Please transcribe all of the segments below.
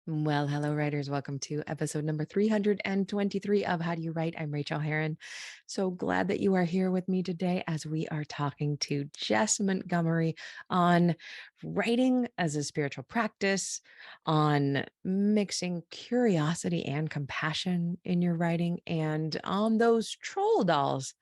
Well, hello, writers. Welcome to episode number 323 of How Do You Write? I'm Rachael Herron. So glad that you are here with me today as we are talking to Jess Montgomery on writing as a spiritual practice, on mixing curiosity and compassion in your writing, and on those troll dolls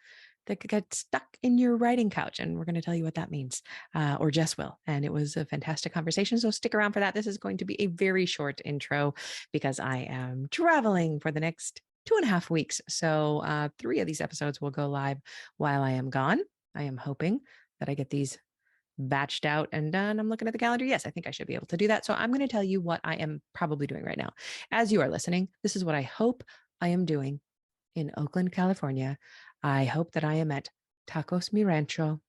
that could get stuck in your writing couch. And we're going to tell you what that means, or Jess will. And it was a fantastic conversation. So stick around for that. This is going to be a very short intro because I am traveling for the next 2.5 weeks. So 3 of these episodes will go live while I am gone. I am hoping that I get these batched out and done. I'm looking at the calendar. Yes, I think I should be able to do that. So I'm going to tell you what I am probably doing right now. As you are listening, this is what I hope I am doing in Oakland, California. I hope that I am at Tacos Mi Rancho.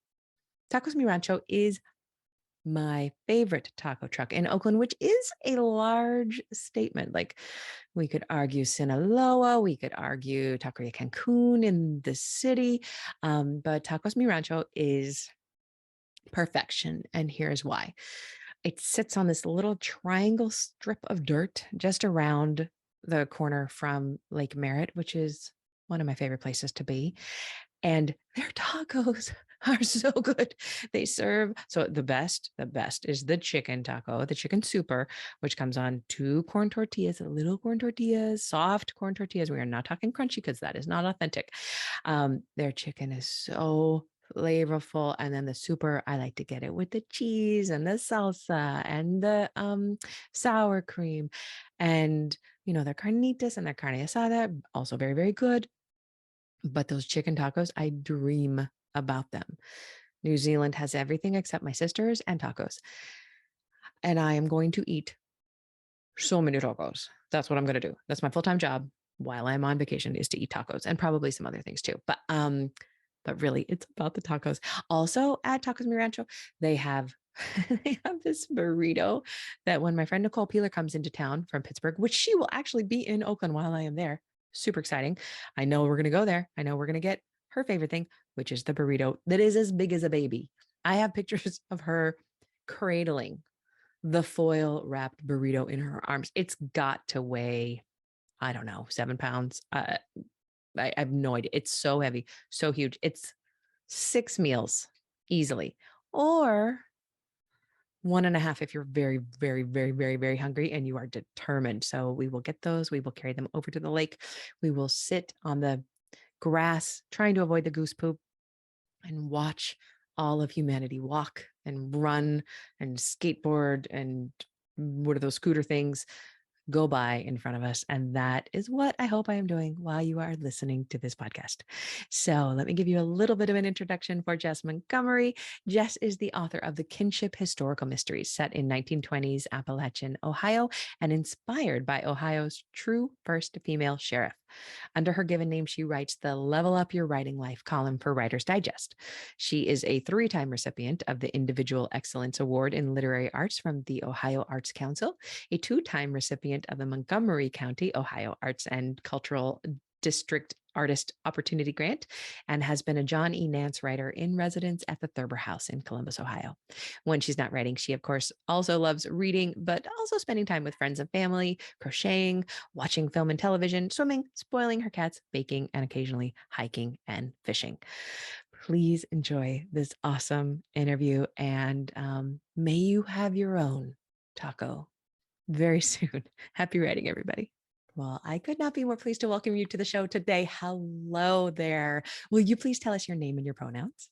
Tacos Mi Rancho is my favorite taco truck in Oakland, which is a large statement. Like we could argue Sinaloa, we could argue Taqueria Cancun in the city, but Tacos Mi Rancho is perfection. And here's why. It sits on this little triangle strip of dirt just around the corner from Lake Merritt, which is one of my favorite places to be. And their tacos are so good. They serve, so the best is the chicken taco, the chicken super, which comes on 2 corn tortillas, little corn tortillas, soft corn tortillas. We are not talking crunchy because that is not authentic. Their chicken is so flavorful. And then the super, I like to get it with the cheese and the salsa and the sour cream. And, their carnitas and their carne asada, also very, very good. But those chicken tacos, I dream about them. New Zealand has everything except my sisters and tacos. And I am going to eat so many tacos. That's what I'm going to do. That's my full-time job while I'm on vacation, is to eat tacos and probably some other things too. But really it's about the tacos. Also at Tacos Mi Rancho, they have this burrito that when my friend Nicole Peeler comes into town from Pittsburgh, which she will actually be in Oakland while I am there. Super exciting. I know we're going to go there. I know we're going to get her favorite thing, which is the burrito that is as big as a baby. I have pictures of her cradling the foil wrapped burrito in her arms. It's got to weigh, I don't know, 7 pounds. I have no idea. It's so heavy, so huge. It's 6 meals easily, or 1.5 if you're very, very, very, very, very hungry and you are determined. So we will get those. We will carry them over to the lake. We will sit on the grass, trying to avoid the goose poop, and watch all of humanity walk and run and skateboard and what are those scooter things go by in front of us. And that is what I hope I am doing while you are listening to this podcast. So let me give you a little bit of an introduction for Jess Montgomery. Jess is the author of the Kinship Historical Mysteries, set in 1920s Appalachian, Ohio, and inspired by Ohio's true first female sheriff. Under her given name, she writes the Level Up Your Writing Life column for Writer's Digest. She is a 3-time recipient of the Individual Excellence Award in Literary Arts from the Ohio Arts Council, a 2-time recipient of the Montgomery County, Ohio Arts and Cultural District Artist Opportunity Grant, and has been a John E. Nance writer in residence at the Thurber House in Columbus, Ohio. When she's not writing, she, of course, also loves reading, but also spending time with friends and family, crocheting, watching film and television, swimming, spoiling her cats, baking, and occasionally hiking and fishing. Please enjoy this awesome interview, and may you have your own taco very soon. Happy writing, everybody. Well, I could not be more pleased to welcome you to the show today. Hello there. Will you please tell us your name and your pronouns?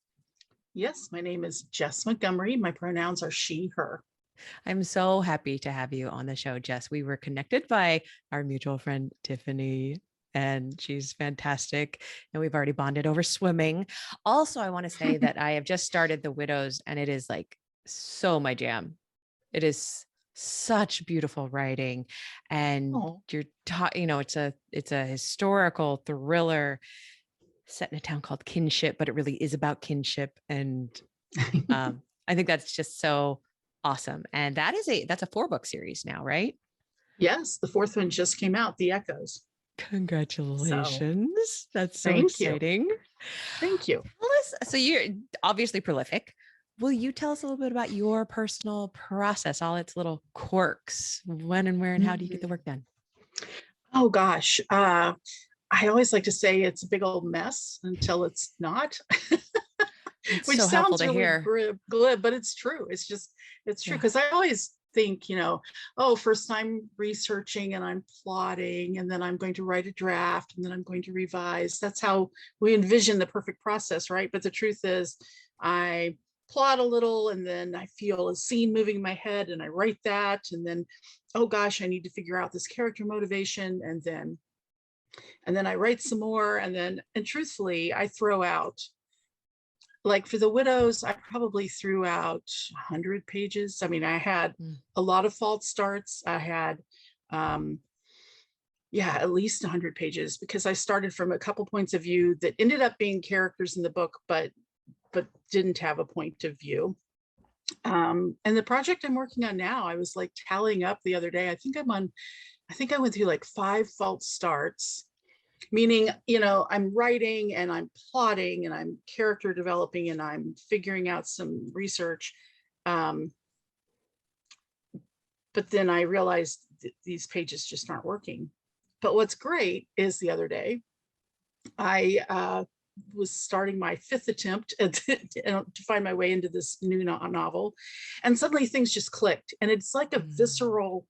Yes, my name is Jess Montgomery. My pronouns are she, her. I'm so happy to have you on the show, Jess. We were connected by our mutual friend, Tiffany, and she's fantastic. And we've already bonded over swimming. Also, I want to say that I have just started The Widows, and it is like so my jam. It is such beautiful writing, and you're it's a historical thriller set in a town called Kinship, but it really is about kinship. And I think that's just so awesome. And that's a 4-book series now, right? Yes, the 4th one just came out, The Echoes. Congratulations. That's so Thank you. exciting. Thank you. So you're obviously prolific. will you tell us a little bit about your personal process, all its little quirks? When and where and how do you get the Mhm. work done? Oh gosh. I always like to say it's a big old mess until it's not, That's which so helpful sounds to really hear. glib, but it's true. It's true. Yeah. Because I always think, oh, first I'm researching and I'm plotting, and then I'm going to write a draft, and then I'm going to revise. That's how we envision the perfect process, right? But the truth is, I plot a little, and then I feel a scene moving in my head, and I write that, and then, oh gosh, I need to figure out this character motivation, and then I write some more, and truthfully, I throw out, like for the widows, I probably threw out 100 pages. I mean, I had Mm. a lot of false starts. I had, um, yeah, at least 100 pages, because I started from a couple points of view that ended up being characters in the book, but didn't have a point of view. And the project I'm working on now, I was like tallying up the other day. I think I went through like 5 false starts, meaning, I'm writing and I'm plotting and I'm character developing and I'm figuring out some research. Um, but then I realized these pages just aren't working. But what's great is the other day, I was starting my 5th attempt to find my way into this new novel. And suddenly things just clicked. And it's like a Mm. visceral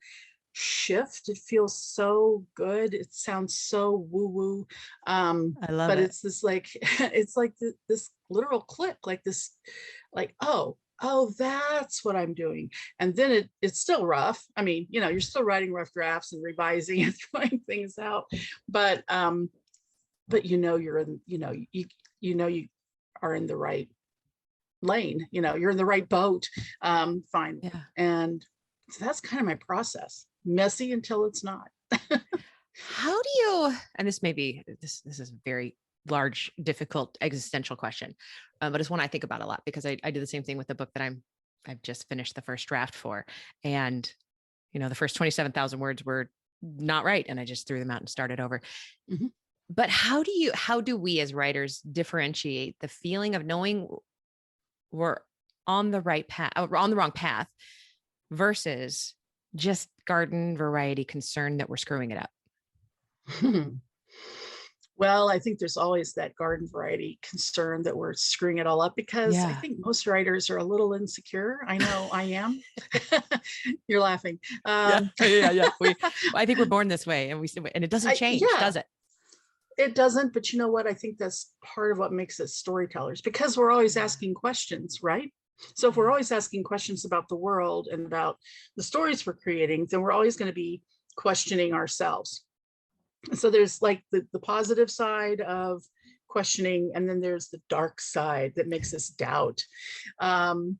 shift. It feels so good. It sounds so woo woo. I love But it. it's this like, it's like this literal click, like this, like, oh, that's what I'm doing. And then it's still rough. I mean, you're still writing rough drafts and revising and throwing things out. But, you're in, you are in the right lane, you're in the right boat, finally. Yeah. And so that's kind of my process. Messy until it's not. How do you, and this may be, this is a very large, difficult existential question, but it's one I think about a lot because I do the same thing with the book that I've just finished the first draft for. And, the first 27,000 words were not right. And I just threw them out and started over. Mhm. But how do we as writers differentiate the feeling of knowing we're on the right path or on the wrong path versus just garden variety concern that we're screwing it up? Well, I think there's always that garden variety concern that we're screwing it all up, because I Yeah. think most writers are a little insecure. I know I am. You're laughing. Yeah. Yeah. I think we're born this way and it doesn't change, Yeah, does it? it doesn't. But you know what? I think that's part of what makes us storytellers, because we're always Yeah. asking questions, right? So if we're Yeah. always asking questions about the world and about the stories we're creating, then we're always going to be questioning ourselves. So there's like the positive side of questioning, and then there's the dark side that makes us doubt. um,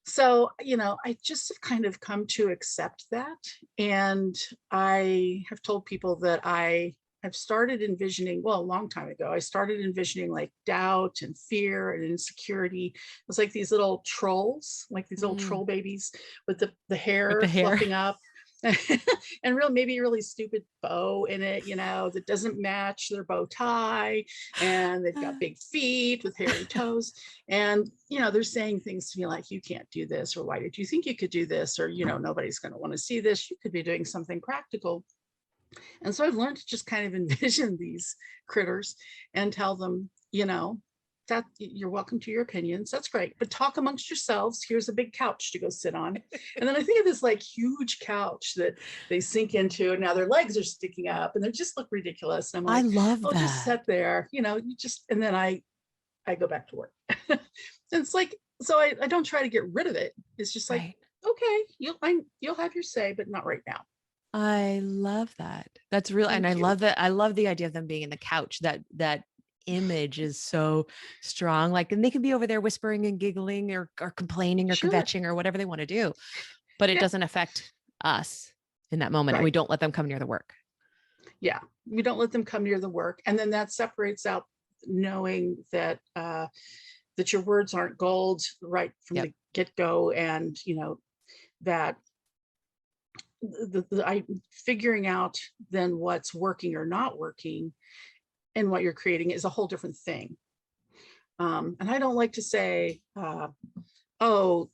so I just have kind of come to accept that. And I have told people that I've started envisioning, well, a long time ago, I started envisioning like doubt and fear and insecurity. It was like these little trolls, like these little Mm, troll babies with the with hair the hair. fluffing up. And maybe a really stupid bow in it, that doesn't match their bow tie. And they've got big feet with hairy toes. And, they're saying things to me like, you can't do this, or why did you think you could do this? Or, nobody's going to want to see this. You could be doing something practical. And so I've learned to just kind of envision these critters and tell them, that you're welcome to your opinions. That's great. But talk amongst yourselves. Here's a big couch to go sit on. And then I think of this like huge couch that they sink into, and now their legs are sticking up and they just look ridiculous. And I'm I like, love oh, just that. sit there, and then I go back to work. And it's like, so I don't try to get rid of it. It's just like, Right. okay, you'll have your say, but not right now. I love that. That's real. And I Thank you. love that. I love the idea of them being in the couch. That image is so strong. Like, and they can be over there whispering and giggling or complaining or Sure. kvetching or whatever they want to do, but it Yeah. doesn't affect us in that moment. And we Right. don't let them come near the work. Yeah. We don't let them come near the work. And then that separates out knowing that your words aren't gold right from Yep. the get-go. And that I figuring out then what's working or not working and what you're creating is a whole different thing. And I don't like to say, oh,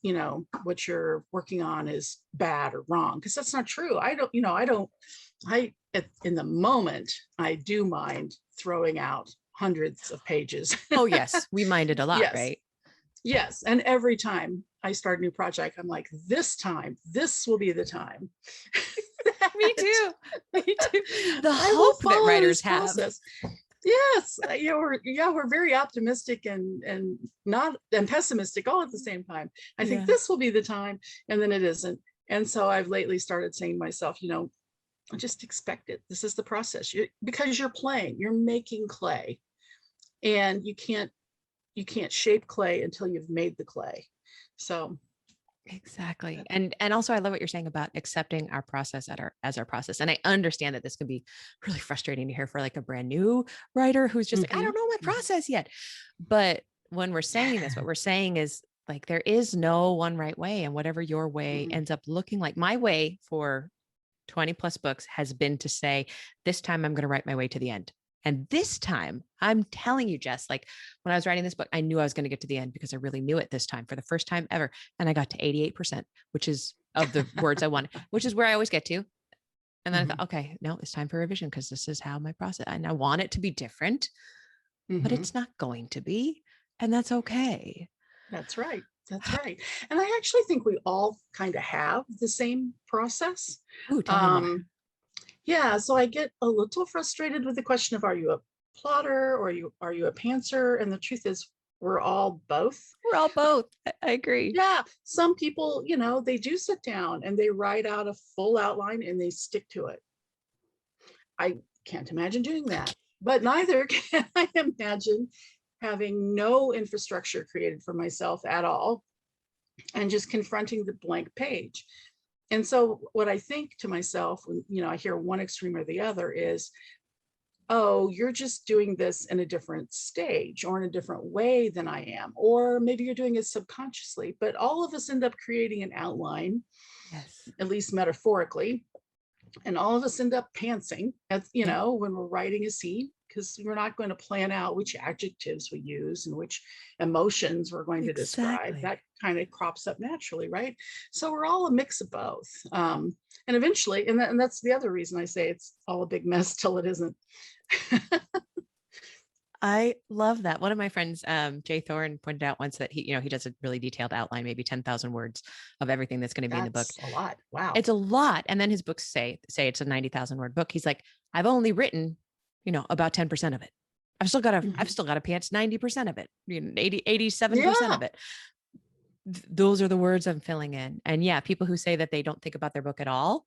what you're working on is bad or wrong, because that's not true. In the moment, I do mind throwing out hundreds of pages. Oh, yes. We minded a lot, Yes. right? Yes. And every time I start a new project, I'm like, this time, this will be the time. Me too. Me too. The I will hope that follow writers this have. process. Yes, we're very optimistic and not and pessimistic all at the same time. I think Yeah. this will be the time, and then it isn't. And so I've lately started saying to myself, just expect it. This is the process. Because you're playing, you're making clay, and you can't shape clay until you've made the clay. So Exactly. And also I love what you're saying about accepting our process as our process. And I understand that this can be really frustrating to hear for like a brand new writer who's just like, I mhm, don't know my mhm. process yet. But when we're saying this, what we're saying is like there is no one right way. And whatever your way Mhm. ends up looking like, my way for 20 plus books has been to say, this time I'm going to write my way to the end. And this time, I'm telling you, Jess, like when I was writing this book, I knew I was going to get to the end because I really knew it this time for the first time ever. And I got to 88%, which is of the words I wanted, which is where I always get to. And then I thought, Mhm. okay, no, it's time for revision because this is how my process, and I want it to be different, but Mhm. it's not going to be. And that's okay. That's right. That's right. And I actually think we all kind of have the same process. Ooh, tell me more. Um, yeah, so I get a little frustrated with the question of, are you a plotter or are you a pantser? And the truth is we're all both. We're all both. I agree. Yeah, some people, they do sit down and they write out a full outline and they stick to it. I can't imagine doing that, but neither can I imagine having no infrastructure created for myself at all and just confronting the blank page. And so what I think to myself when, I hear one extreme or the other is, oh, you're just doing this in a different stage or in a different way than I am. Or maybe you're doing it subconsciously, but all of us end up creating an outline, Yes. at least metaphorically. And all of us end up pantsing at, Yep. when we're writing a scene, because we're not going to plan out which adjectives we use and which emotions we're going to describe. Exactly. That kind of crops up naturally, right? So we're all a mix of both. And eventually, and that's the other reason I say it's all a big mess till it isn't. I love that. One of my friends, Jay Thorne, pointed out once that he does a really detailed outline, maybe 10,000 words of everything that's going to be in the book. That's a lot. Wow. It's a lot. And then his books say it's a 90,000 word book. He's like, I've only written, about 10% of it. I've Mhm. still got to pants 90% of it, 87% Yeah. of it. Those are the words I'm filling in. And yeah, people who say that they don't think about their book at all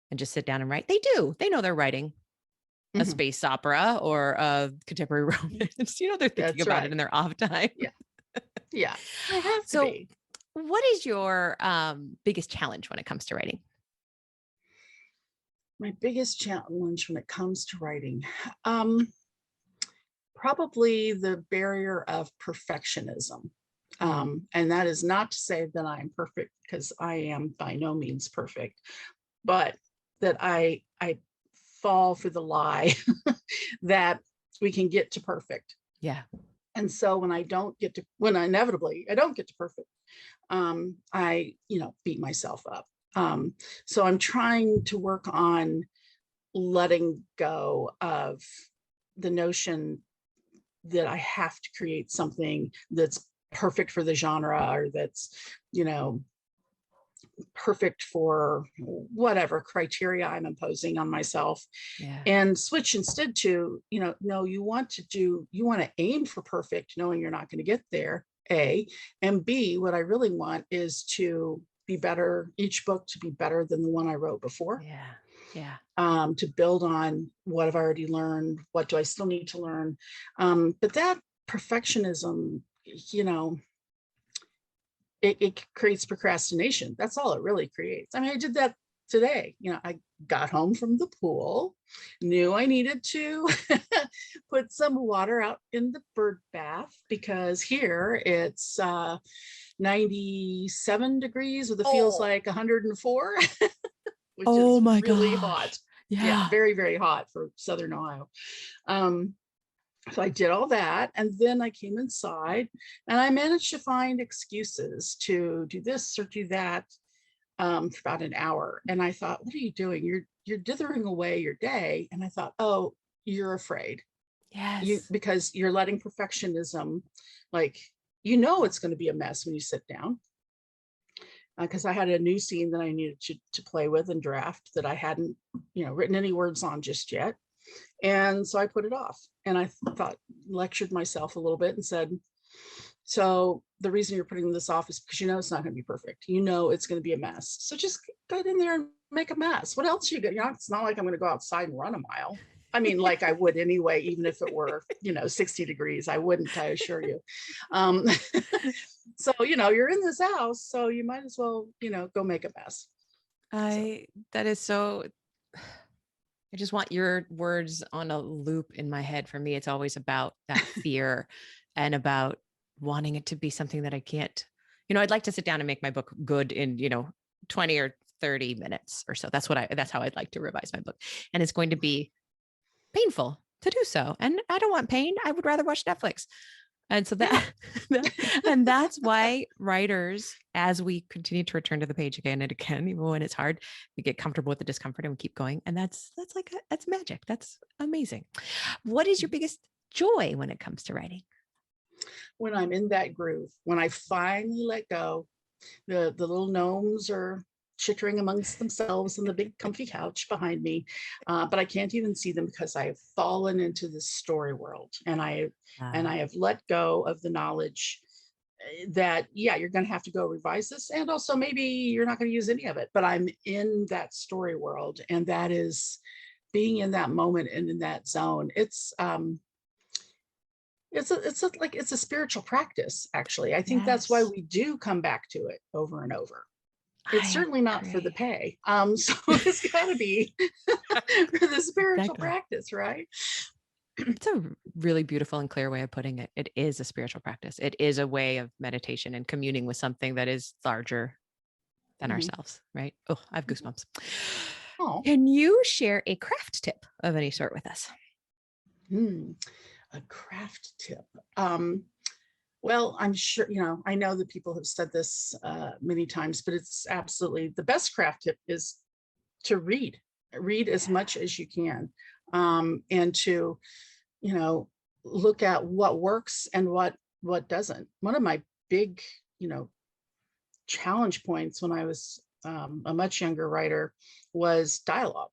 and just sit down and write, they do. They know they're writing a Mhm. space opera or a contemporary romance. They're thinking That's about it right. in their off time. Yeah. Yeah. They have to So, be. what is your biggest challenge when it comes to writing? My biggest challenge when it comes to writing. Um, Probably the barrier of perfectionism. Mm, And that is not to say that I'm perfect, because I am by no means perfect, but that I fall for the lie that we can get to perfect. yeah. And so when inevitably I don't get to perfect, I, beat myself up. So I'm trying to work on letting go of the notion that I have to create something that's perfect for the genre, or that's, you know, perfect for whatever criteria I'm imposing on myself, Yeah. and switch instead to, no, you want to aim for perfect, knowing you're not going to get there. A, and B, what I really want is to be better, each book to be better than the one I wrote before, Yeah. Yeah. to build on what I've already learned. What do I still need to learn? But that perfectionism, you know, it creates procrastination. That's all it really creates. I mean, I did that today. I got home from the pool, knew I needed to put some water out in the bird bath, because here it's 97 degrees with it feels Oh, like 104, which oh is my really hot. gosh. Yeah, Yeah. very, very hot for Southern Ohio. Um, So I did all that. And then I came inside and I managed to find excuses to do this or do that for about an hour. And I thought, what are you doing? You're dithering away your day. And I thought, oh, you're afraid. Yes. Because you're letting perfectionism, like, it's going to be a mess when you sit down. Because I had a new scene that I needed to play with and draft that I hadn't, written any words on just yet. And so I put it off, and I thought, lectured myself a little bit and said, so the reason you're putting this off is because it's not going to be perfect. It's going to be a mess. So just get in there and make a mess. What else you got? It's not like I'm going to go outside and run a mile. I mean, like I would anyway, even if it were, 60 degrees, I wouldn't, I assure you. So, you're in this house, so you might as well, go make a mess. That is so, I just want your words on a loop in my head. For me, it's always about that fear and about wanting it to be something that I can't, I'd like to sit down and make my book good in, 20 or 30 minutes or so. That's how I'd like to revise my book. And it's going to be painful to do so. And I don't want pain. I would rather watch Netflix. And so and that's why writers, as we continue to return to the page again and again, even when it's hard, we get comfortable with the discomfort and we keep going. And that's magic. That's amazing. What is your biggest joy when it comes to writing? When I'm in that groove, when I finally let go, the little gnomes are chittering amongst themselves on the big comfy couch behind me, but I can't even see them because I have fallen into this story world, and I have let go of the knowledge that you're going to have to go revise this, and also maybe you're not going to use any of it, but I'm in that story world, and that is being in that moment and in that zone. It's a spiritual practice, actually. I think that's why we do come back to it over and over. It's certainly not for the pay. So it's got to be for the spiritual practice, right? It's a really beautiful and clear way of putting it. It is a spiritual practice. It is a way of meditation and communing with something that is larger than ourselves, right? Oh, I have goosebumps. Oh. Can you share a craft tip of any sort with us? A craft tip. Well, I'm sure, I know that people have said this many times, but it's absolutely the best craft tip is to read as much as you can, and to, look at what works and what doesn't. One of my big, challenge points when I was a much younger writer was dialogue.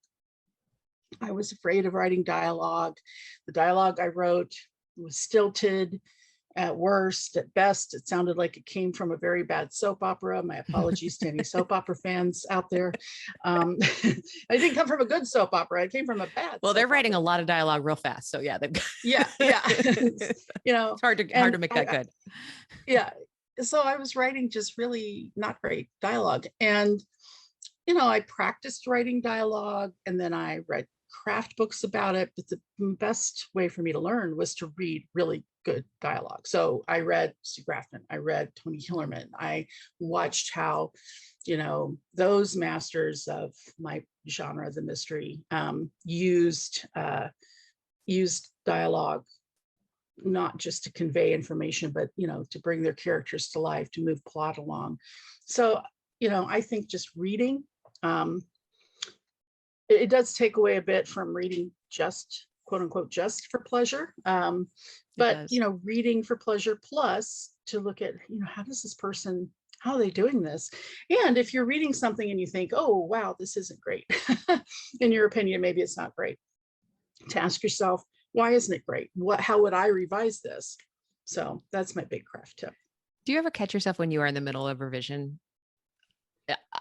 I was afraid of writing dialogue. The dialogue I wrote was stilted. At worst, at best, it sounded like it came from a very bad soap opera. My apologies to any soap opera fans out there. It didn't come from a good soap opera. It came from a bad. Well, they're writing a lot of dialogue real fast, so yeah. Yeah. It's hard to make that good. Yeah. So I was writing just really not great dialogue, and I practiced writing dialogue, and then I read craft books about it. But the best way for me to learn was to read really good dialogue. So I read Sue Grafton, I read Tony Hillerman. I watched how, those masters of my genre, the mystery, used dialogue, not just to convey information, but, to bring their characters to life, to move plot along. So, I think just reading, it does take away a bit from reading just, quote unquote, just for pleasure. But, reading for pleasure, plus to look at, how does this person, how are they doing this? And if you're reading something and you think, oh, wow, this isn't great, in your opinion, maybe it's not great, to ask yourself, why isn't it great? How would I revise this? So that's my big craft tip. Do you ever catch yourself when you are in the middle of revision?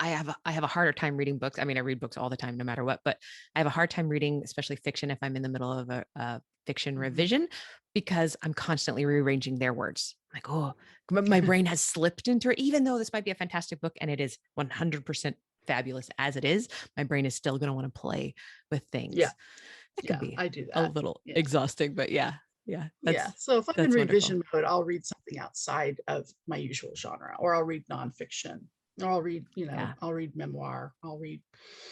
I have a harder time reading books. I mean, I read books all the time, no matter what, but I have a hard time reading, especially fiction, if I'm in the middle of a fiction revision, because I'm constantly rearranging their words. I'm like, oh, my brain has slipped into it. Even though this might be a fantastic book and it is 100% fabulous as it is, my brain is still going to want to play with things. Yeah. That could be I do that. a little exhausting, but yeah. So if I'm in revision mode, I'll read something outside of my usual genre, or I'll read nonfiction, or I'll read, I'll read memoir, I'll read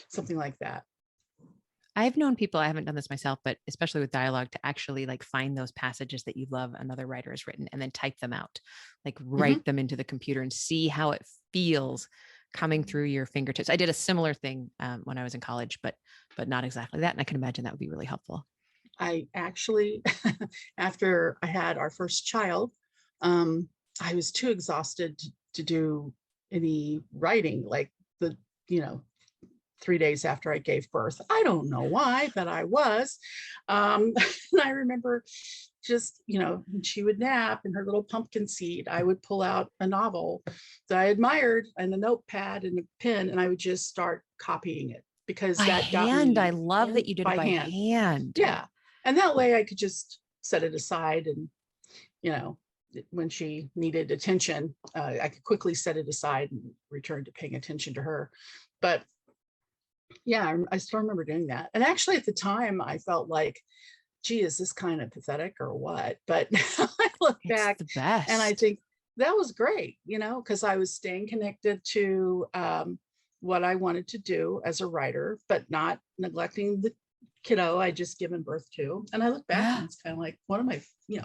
something like that. I've known people, I haven't done this myself, but especially with dialogue, to actually like find those passages that you love another writer has written and then type them out, like Mhm. write them into the computer and see how it feels coming through your fingertips. I did a similar thing when I was in college, but not exactly that. And I can imagine that would be really helpful. I actually, after I had our first child, um, I was too exhausted to do any writing, like the, you know, 3 days after I gave birth. I don't know why, but I was. And I remember just, when she would nap in her little pumpkin seat, I would pull out a novel that I admired and a notepad and a pen, and I would just start copying it because By that got hand. I me love that you did it by by hand. hand. Yeah. And that way I could just set it aside and, you know, when she needed attention, I could quickly set it aside and return to paying attention to her. But yeah, I still remember doing that. And actually, at the time, I felt like, gee, is this kind of pathetic or what? But now I look It's back the and I best. think that was great, because I was staying connected to what I wanted to do as a writer, but not neglecting the kiddo I just given birth to. And I look back and Yeah. it's kind of like one of my,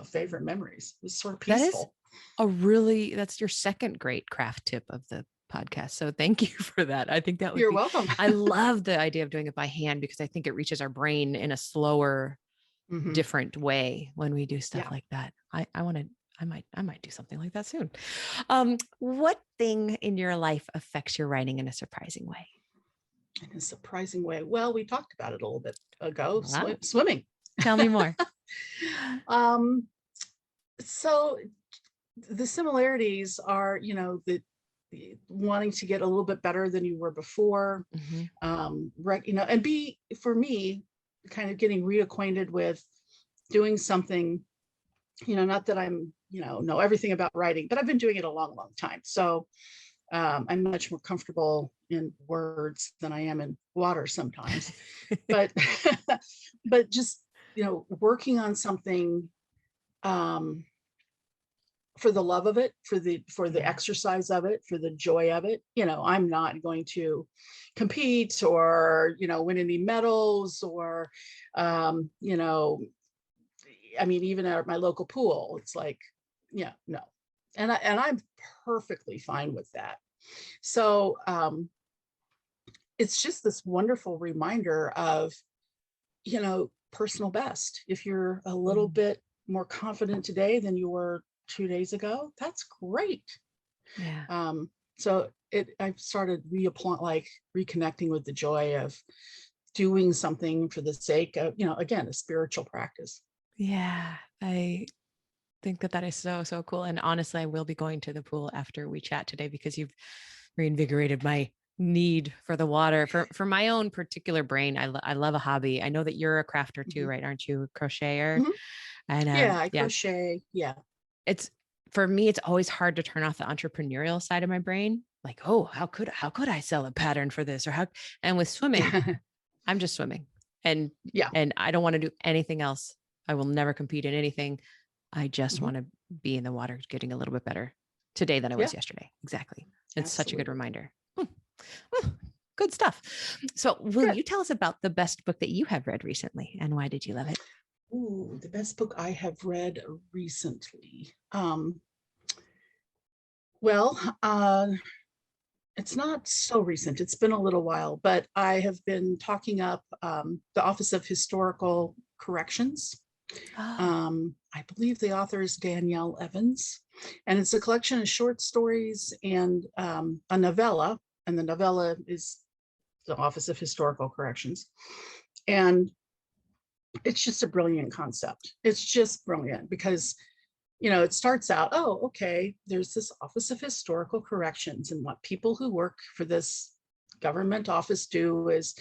favorite memories. It was sort of That is peaceful. that's your second great craft tip of the podcast. So thank you for that. I think that would You're be, welcome. I love the idea of doing it by hand because I think it reaches our brain in a slower, Hmm. different way when we do stuff Yeah. like that. I want to, I might do something like that soon. What thing in your life affects your writing in a surprising way? In a surprising way. Well, we talked about it a little bit ago, Wow. swimming. Tell me more. um, so the similarities are, the wanting to get a little bit better than you were before, Mhm. and be, for me, kind of getting reacquainted with doing something, not that I'm, know everything about writing, but I've been doing it a long, long time. So I'm much more comfortable in words than I am in water sometimes. But, but just, working on something, um, for the love of it, for the Yeah. exercise of it, for the joy of it. I'm not going to compete or, win any medals or, you know, I mean, even at my local pool, it's like, yeah, no. And I'm perfectly fine with that. So it's just this wonderful reminder of, personal best. If you're a little Mm. bit more confident today than you were 2 days ago, that's great. Yeah. So I've started reapplying, like reconnecting with the joy of doing something for the sake of, again, a spiritual practice. Yeah. I think that that is so, so cool. And honestly, I will be going to the pool after we chat today because you've reinvigorated my need for the water for my own particular brain. I love a hobby. I know that you're a crafter too, Mhm. right? Aren't you a crocheter? Mhm. And Yeah, I yeah, crochet. Yeah. it's for me, it's always hard to turn off the entrepreneurial side of my brain. Like, oh, how could I sell a pattern for this? Or how and with swimming, I'm just swimming. And Yeah. and I don't want to do anything else. I will never compete in anything. I just Mhm. want to be in the water getting a little bit better today than I was Yeah, yesterday. Exactly. It's such a good absolutely. reminder. Hmm. Oh, good stuff. So, will Good. you tell us about the best book that you have read recently and why did you love it? Ooh, the best book I have read recently. Well, it's not so recent. It's been a little while, but I have been talking up the Office of Historical Corrections. Oh, I believe the author is Danielle Evans, and it's a collection of short stories and a novella. And the novella is the Office of Historical Corrections. And it's just a brilliant concept. It's just brilliant because it starts out, oh, okay, there's this Office of Historical Corrections, and what people who work for this government office do is,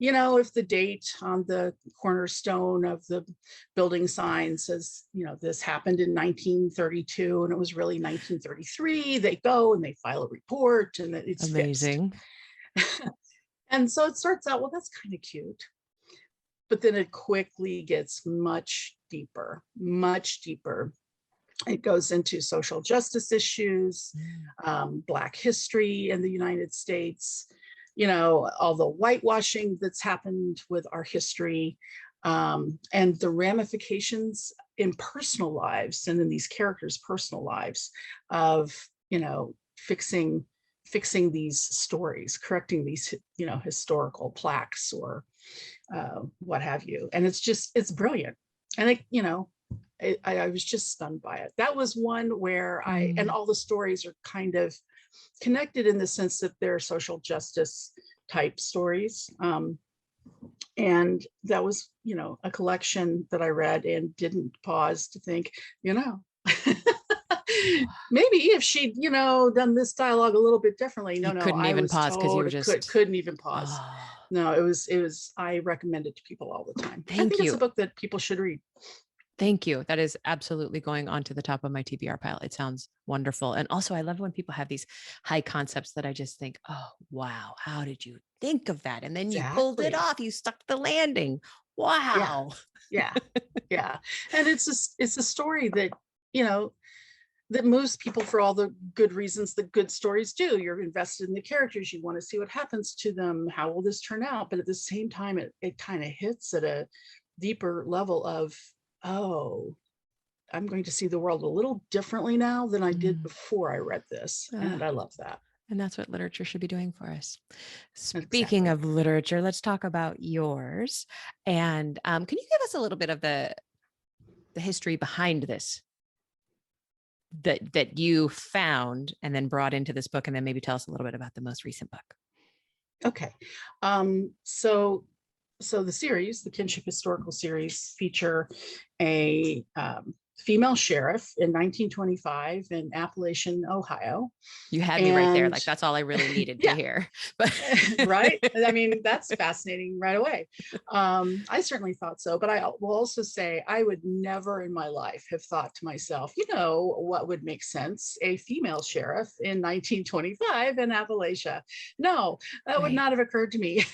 if the date on the cornerstone of the building sign says, this happened in 1932 and it was really 1933, they go and they file a report and it's fixed. amazing. And so it starts out, well, that's kind of cute. But then it quickly gets much deeper, much deeper. It goes into social justice issues, Mm. Black history in the United States, all the whitewashing that's happened with our history, and the ramifications in personal lives and in these characters' personal lives of, fixing these stories, correcting these, historical plaques or what have you. And it's brilliant. And I was just stunned by it. That was one where and all the stories are kind of connected in the sense that they're social justice type stories. And that was, a collection that I read and didn't pause to think, maybe if she'd, done this dialogue a little bit differently. No, couldn't I even was pause because you were told just couldn't even pause. oh, No, it was, I recommend it to people all the time. I thank think it's you. a book that people should read. Thank you. That is absolutely going onto the top of my TBR pile. It sounds wonderful. And also, I love when people have these high concepts that I just think, oh, wow, how did you think of that? And then you pulled it Exactly. off. You stuck the landing. Yeah. Wow. Yeah. Yeah. And it's a story that, that moves people for all the good reasons that good stories do. You're invested in the characters. You want to see what happens to them. How will this turn out? But at the same time, it kind of hits at a deeper level of, oh, I'm going to see the world a little differently now than I did before I read this. And I love that. And that's what literature should be doing for us. Speaking Exactly. of literature, let's talk about yours. And can you give us a little bit of the history behind this that you found and then brought into this book, and then maybe tell us a little bit about the most recent book? Okay. So the series, the Kinship Historical Series, feature a female sheriff in 1925 in Appalachian, Ohio. You had me right there. Like, that's all I really needed to hear. But right. I mean, that's fascinating right away. I certainly thought so, but I will also say I would never in my life have thought to myself, what would make sense? A female sheriff in 1925 in Appalachia. No, that would not have occurred to me,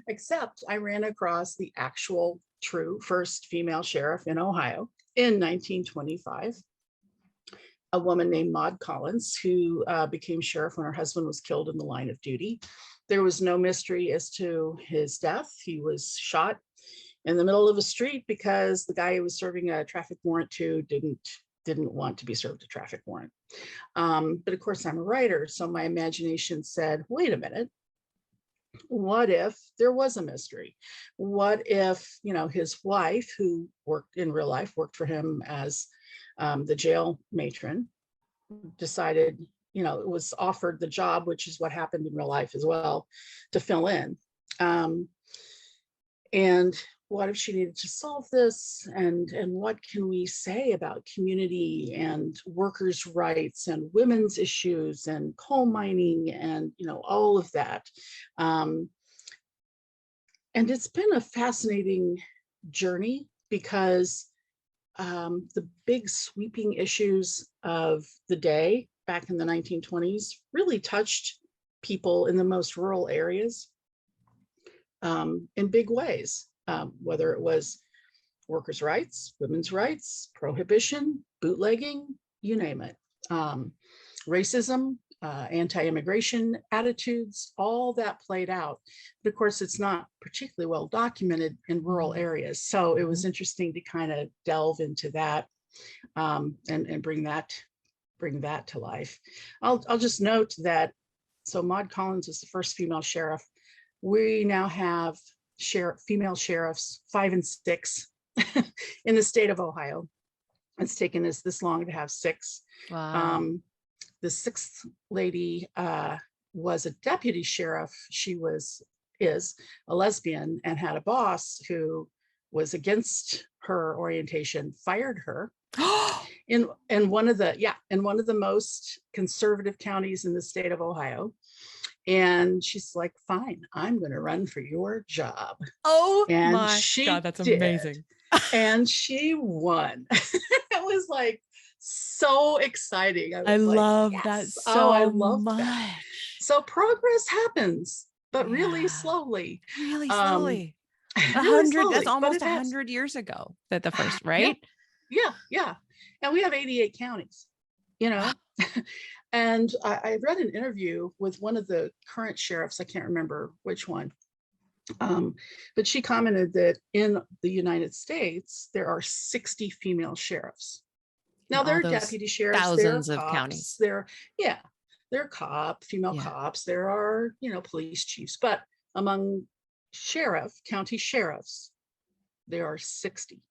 except I ran across the actual true first female sheriff in Ohio in 1925, a woman named Maud Collins, who became sheriff when her husband was killed in the line of duty. There was no mystery as to his death. He was shot in the middle of a street because the guy he was serving a traffic warrant to didn't want to be served a traffic warrant. But of course, I'm a writer, so my imagination said, wait a minute. What if there was a mystery? What if, his wife, who worked in real life, worked for him as the jail matron, decided, was offered the job, which is what happened in real life as well, to fill in. And what if she needed to solve this? And what can we say about community and workers' rights and women's issues and coal mining and, all of that. And it's been a fascinating journey because the big sweeping issues of the day back in the 1920s really touched people in the most rural areas in big ways. Whether it was workers' rights, women's rights, prohibition, bootlegging, you name it. Racism, anti-immigration attitudes, all that played out. But of course, it's not particularly well documented in rural areas. So it was interesting to kind of delve into that and bring that to life. I'll just note that, so Maud Collins was the first female sheriff. We now have female sheriffs 5 and 6 in the state of Ohio. It's taken us this long to have 6. Wow. The 6th lady was a deputy sheriff. She is a lesbian and had a boss who was against her orientation, fired her in one of the most conservative counties in the state of Ohio. And she's like, fine, I'm going to run for your job. Oh and my God, that's amazing. And she won. It was like so exciting. I love yes. that so I love much. that. So progress happens, but really slowly. Really slowly. Really slowly, that's almost 100 years ago that the first, right? Yeah. And we have 88 counties, And I read an interview with one of the current sheriffs. I can't remember which one. But she commented that in the United States, there are 60 female sheriffs. In Now, there all are those deputy sheriffs, there are thousands of cops, counties. yeah, there are female Yeah. cops, there are, police chiefs, but among county sheriffs, there are 60.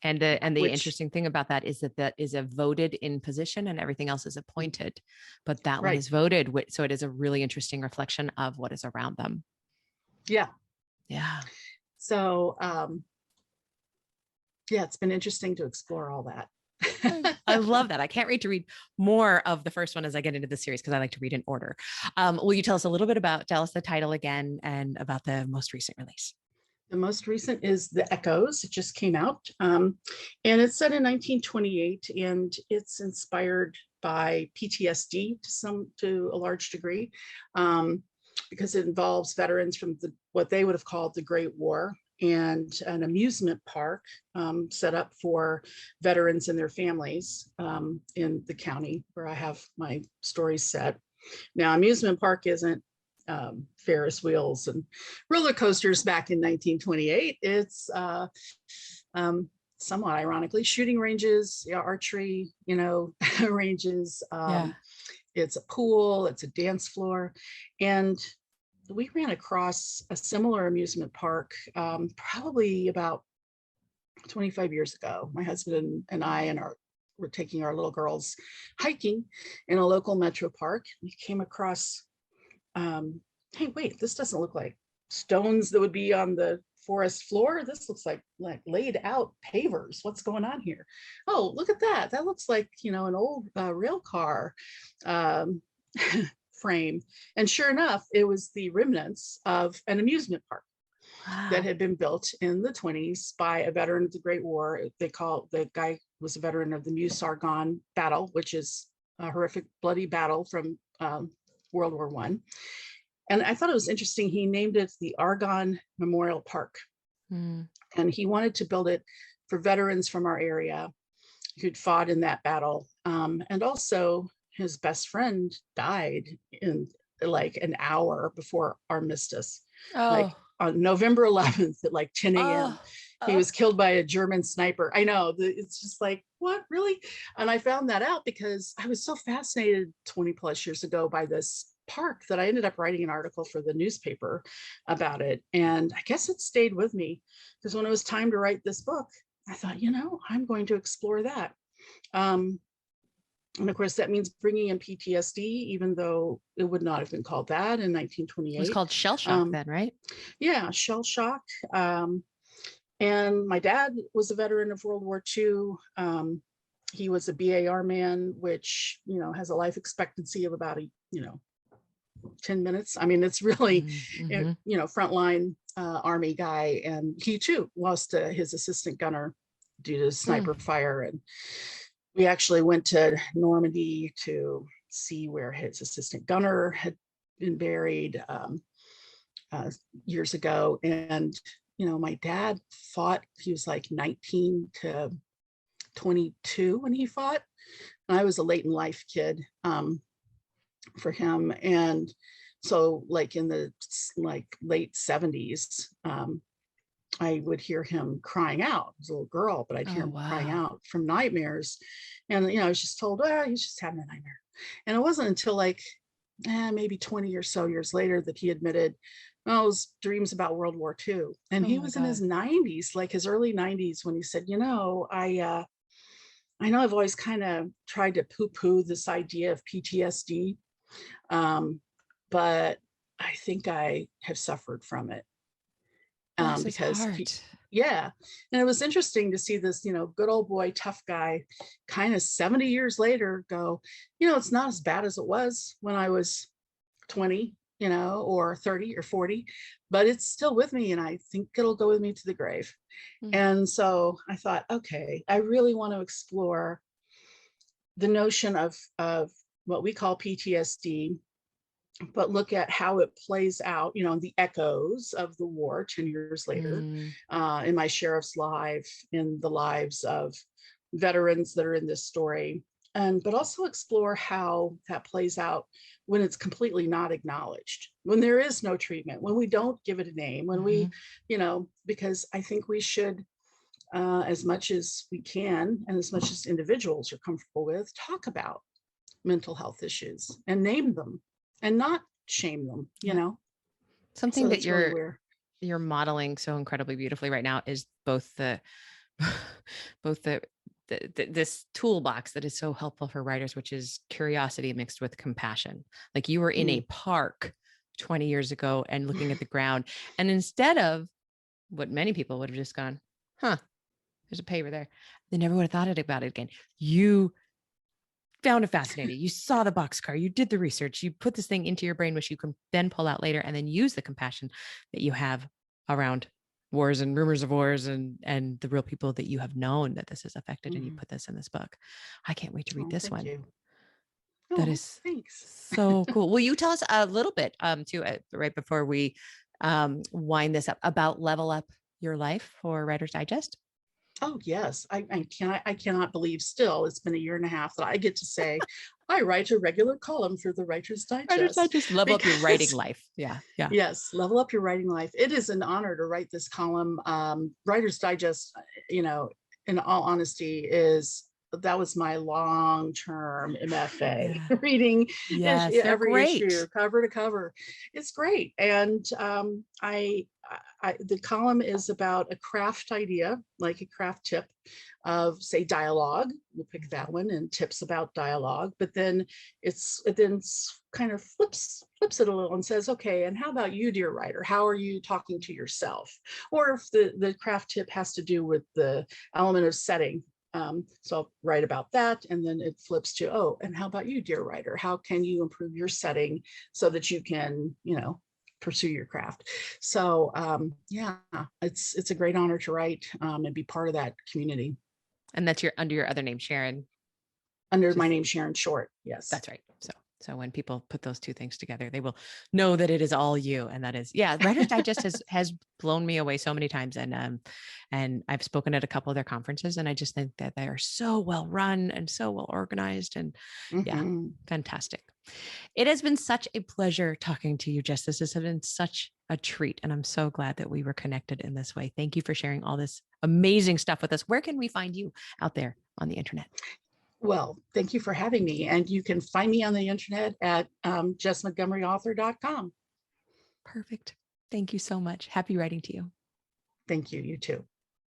And the Which, interesting thing about that is that is a voted in position and everything else is appointed, but that one right, is voted. So it is a really interesting reflection of what is around them. yeah. Yeah. So, yeah, it's been interesting to explore all that. I love that. I can't wait to read more of the first one as I get into the series because I like to read in order. Will you tell us a little bit tell us the title again and about the most recent release? The most recent is The Echoes. It just came out. And it's set in 1928, and it's inspired by PTSD to a large degree, because it involves veterans from what they would have called the Great War, and an amusement park set up for veterans and their families in the county where I have my stories set. Now, amusement park isn't Ferris wheels and roller coasters back in 1928. It's somewhat ironically shooting ranges, archery, ranges. Yeah. It's a pool, it's a dance floor. And we ran across a similar amusement park probably about 25 years ago. My husband and I were taking our little girls hiking in a local metro park. We came across, hey, wait, this doesn't look like stones that would be on the forest floor. This looks like laid out pavers. What's going on here? Oh, look at that. That looks like, an old rail car frame. And sure enough, it was the remnants of an amusement park that had been built in the 20s by a veteran of the Great War. The guy was a veteran of the Meuse-Argonne battle, which is a horrific, bloody battle from World War I. And I thought it was interesting. He named it the Argonne Memorial Park. And he wanted to build it for veterans from our area who'd fought in that battle. And also, his best friend died in like an hour before armistice. Like on November 11th at like 10 a.m. He was killed by a German sniper. I know, it's just like, what, really? And I found that out because I was so fascinated 20 plus years ago by this park that I ended up writing an article for the newspaper about it. And I guess it stayed with me because when it was time to write this book, I thought, I'm going to explore that. And of course, that means bringing in PTSD, even though it would not have been called that in 1928. It was called shell shock then, right? Yeah, shell shock. And my dad was a veteran of World War II. He was a BAR man, which, has a life expectancy of about 10 minutes. I mean, it's really, frontline Army guy. And he too lost his assistant gunner due to sniper fire. And we actually went to Normandy to see where his assistant gunner had been buried years ago. And, my dad fought, he was like 19 to 22 when he fought. And I was a late in life kid for him. And so like in the late 70s, I would hear him crying out as a little girl, but I'd hear him crying out from nightmares. And, I was just told, he's just having a nightmare. And it wasn't until maybe 20 or so years later that he admitted those dreams about World War II. And he was in his 90s, like his early 90s, when he said, I know I've always kind of tried to poo-poo this idea of PTSD, but I think I have suffered from it. Because and it was interesting to see this, good old boy, tough guy, kind of 70 years later go, it's not as bad as it was when I was 20, or 30 or 40, but it's still with me. And I think it'll go with me to the grave. And so I thought, okay, I really want to explore the notion of what we call PTSD, but look at how it plays out, the echoes of the war 10 years later in my sheriff's life, in the lives of veterans that are in this story. but also explore how that plays out when it's completely not acknowledged, when there is no treatment, when we don't give it a name, when we, Mhm. because I think we should, as much as we can and as much as individuals are comfortable with, talk about mental health issues and name them and not shame them, Yeah. So Something that that's really where. you're modeling so incredibly beautifully right now is both the both this toolbox that is so helpful for writers, which is curiosity mixed with compassion. Like you were in a Mm. park 20 years ago and looking at the ground, and instead of what many people would have just gone, huh, there's a paver there, they never would have thought about it again. You found it fascinating. You saw the boxcar, you did the research, you put this thing into your brain, which you can then pull out later and then use the compassion that you have around wars and rumors of wars and the real people that you have known that this has affected. And you Mhm. put this in this book. I can't wait to read Oh, this thank one. you. That Oh, is thanks. so cool. Will you tell us a little bit too, right before we wind this up, about Level Up Your Life for Writer's Digest? Oh, yes. I cannot believe still it's been a year and a half that I get to say I write a regular column for the Writer's Writer's Digest Digest, level up your writing because life. Yeah. Yeah. yes, level up your writing life. It is an honor to write this column. Writer's Digest, you know, in all honesty, is that was my long-term MFA Yeah. reading Yes. They're every issue great. cover to cover. It's great, and the column is about a craft idea, like a craft tip of, say, dialogue. We'll pick that one, and tips about dialogue. But then it kind of flips it a little and says, okay, and how about you, dear writer? How are you talking to yourself? Or if the craft tip has to do with the element of setting. So I'll write about that, and then it flips to, oh, and how about you, dear writer? How can you improve your setting so that you can, pursue your craft? So yeah, it's a great honor to write and be part of that community. And that's your under your other name, Sharon. Under my Just name, Sharon Short. Yes. that's right. So when people put those two things together, they will know that it is all you. And that is, yeah, Writer's Digest has blown me away so many times. And I've spoken at a couple of their conferences, and I just think that they are so well run and so well organized. And yeah, Mhm. fantastic. It has been such a pleasure talking to you, Jess. This has been such a treat. And I'm so glad that we were connected in this way. Thank you for sharing all this amazing stuff with us. Where can we find you out there on the internet? Well, thank you for having me. And you can find me on the internet at jessmontgomeryauthor.com. Perfect. Thank you so much. Happy writing to you. Thank you. You too.